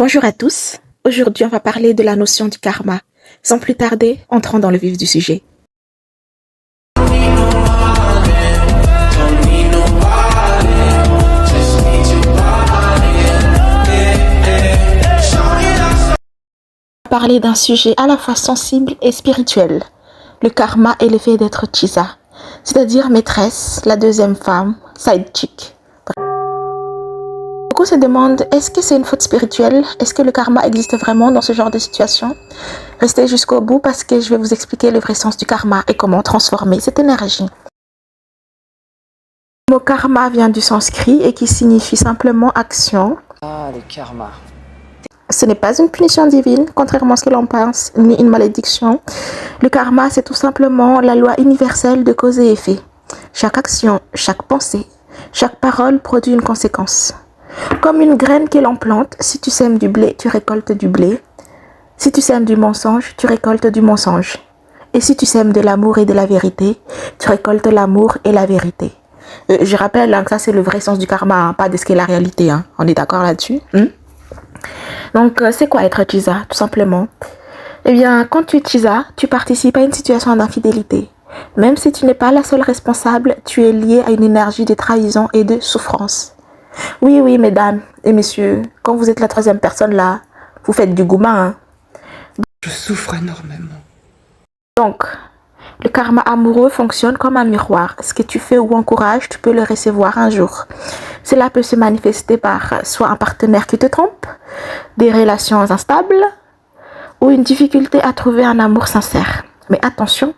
Bonjour à tous. Aujourd'hui, on va parler de la notion du karma. Sans plus tarder, entrons dans le vif du sujet. On va parler d'un sujet à la fois sensible et spirituel. Le karma est le fait d'être Chisa, c'est-à-dire maîtresse, la deuxième femme, side chick. Beaucoup se demandent, est-ce que c'est une faute spirituelle? Est-ce que le karma existe vraiment dans ce genre de situation? Restez jusqu'au bout parce que je vais vous expliquer le vrai sens du karma et comment transformer cette énergie. Le mot karma vient du sanskrit et qui signifie simplement action. Ah, le karma. Ce n'est pas une punition divine, contrairement à ce que l'on pense, ni une malédiction. Le karma, c'est tout simplement la loi universelle de cause et effet. Chaque action, chaque pensée, chaque parole produit une conséquence. Comme une graine que l'on plante, si tu sèmes du blé, tu récoltes du blé. Si tu sèmes du mensonge, tu récoltes du mensonge. Et si tu sèmes de l'amour et de la vérité, tu récoltes l'amour et la vérité. Je rappelle que ça c'est le vrai sens du karma, pas de ce qu'est la réalité. On est d'accord là-dessus? Donc, c'est quoi être Chisa, tout simplement? Eh bien, quand tu es Chisa, tu participes à une situation d'infidélité. Même si tu n'es pas la seule responsable, tu es lié à une énergie de trahison et de souffrance. Oui, mesdames et messieurs, quand vous êtes la troisième personne là, vous faites du gourmand. Je souffre énormément. Donc, le karma amoureux fonctionne comme un miroir. Ce que tu fais ou encourages, tu peux le recevoir un jour. Cela peut se manifester par soit un partenaire qui te trompe, des relations instables ou une difficulté à trouver un amour sincère. Mais attention,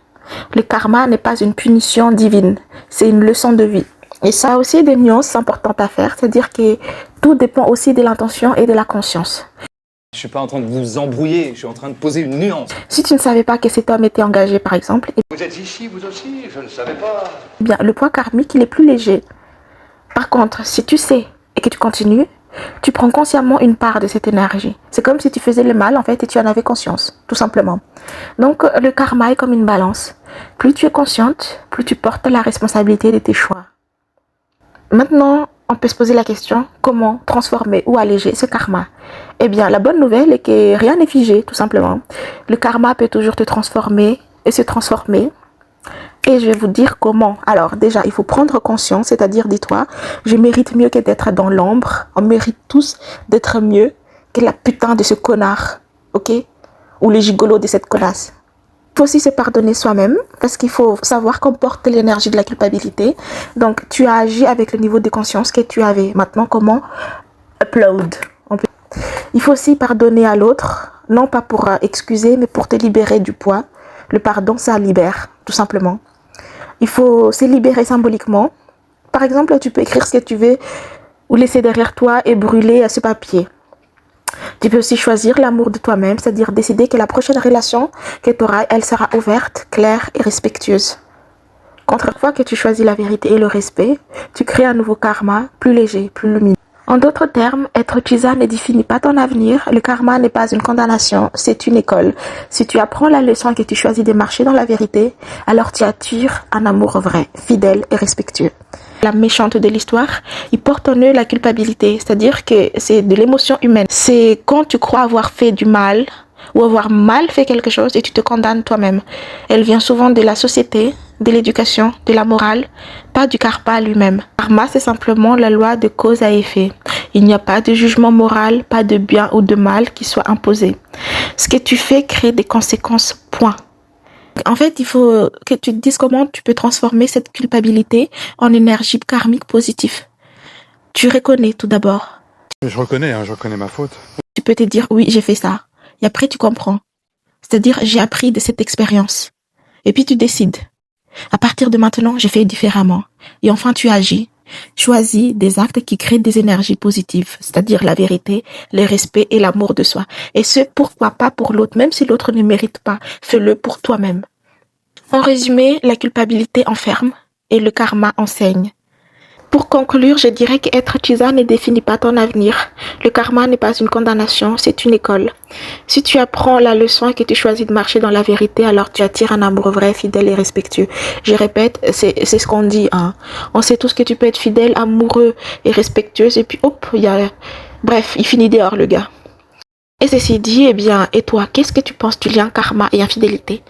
le karma n'est pas une punition divine, c'est une leçon de vie. Et ça a aussi des nuances importantes à faire, c'est-à-dire que tout dépend aussi de l'intention et de la conscience. Je suis pas en train de vous embrouiller, je suis en train de poser une nuance. Si tu ne savais pas que cet homme était engagé, par exemple, Vous êtes ici, vous aussi? Je ne savais pas. eh bien, le poids karmique, il est plus léger. Par contre, si tu sais et que tu continues, tu prends consciemment une part de cette énergie. C'est comme si tu faisais le mal, en fait, et tu en avais conscience, tout simplement. Donc, le karma est comme une balance. Plus tu es consciente, plus tu portes la responsabilité de tes choix. Maintenant, on peut se poser la question, comment transformer ou alléger ce karma? Eh bien, la bonne nouvelle est que rien n'est figé, tout simplement. Le karma peut toujours te transformer et se transformer. Et je vais vous dire comment. Alors, déjà, il faut prendre conscience, c'est-à-dire, dis-toi, je mérite mieux que d'être dans l'ombre. On mérite tous d'être mieux que la putain de ce connard, ok? Ou le gigolo de cette connasse. Il faut aussi se pardonner soi-même parce qu'il faut savoir qu'on porte l'énergie de la culpabilité. Donc, tu as agi avec le niveau de conscience que tu avais. Maintenant, comment upload? Il faut aussi pardonner à l'autre, non pas pour excuser, mais pour te libérer du poids. Le pardon, ça libère, tout simplement. Il faut se libérer symboliquement. Par exemple, tu peux écrire ce que tu veux ou laisser derrière toi et brûler ce papier. Tu peux aussi choisir l'amour de toi-même, c'est-à-dire décider que la prochaine relation que tu auras, elle sera ouverte, claire et respectueuse. Contre chaque fois que tu choisis la vérité et le respect, tu crées un nouveau karma plus léger, plus lumineux. En d'autres termes, être Chisa ne définit pas ton avenir. Le karma n'est pas une condamnation, c'est une école. Si tu apprends la leçon et que tu choisis de marcher dans la vérité, alors tu attires un amour vrai, fidèle et respectueux. La méchante de l'histoire, il porte en eux la culpabilité, c'est-à-dire que c'est de l'émotion humaine. C'est quand tu crois avoir fait du mal ou avoir mal fait quelque chose et tu te condamnes toi-même. Elle vient souvent de la société, de l'éducation, de la morale, pas du karma lui-même. Karma, c'est simplement la loi de cause à effet. Il n'y a pas de jugement moral, pas de bien ou de mal qui soit imposé. Ce que tu fais crée des conséquences, point. En fait, il faut que tu te dises comment tu peux transformer cette culpabilité en énergie karmique positive. Tu reconnais tout d'abord. Je reconnais ma faute. Tu peux te dire, oui, j'ai fait ça. Et après, tu comprends. C'est-à-dire, j'ai appris de cette expérience. Et puis, tu décides. À partir de maintenant, je fais différemment. Et enfin, tu agis. Choisis des actes qui créent des énergies positives, c'est-à-dire la vérité, le respect et l'amour de soi. Et ce, pourquoi pas pour l'autre, même si l'autre ne mérite pas. Fais-le pour toi-même. En résumé, la culpabilité enferme et le karma enseigne. Pour conclure, je dirais qu'être Chisa ne définit pas ton avenir. Le karma n'est pas une condamnation, c'est une école. Si tu apprends la leçon et que tu choisis de marcher dans la vérité, alors tu attires un amour vrai, fidèle et respectueux. Je répète, c'est ce qu'on dit. On sait tous que tu peux être fidèle, amoureux et respectueux, et puis hop, bref, il finit dehors le gars. Et ceci dit, eh bien, et toi, qu'est-ce que tu penses du lien karma et infidélité?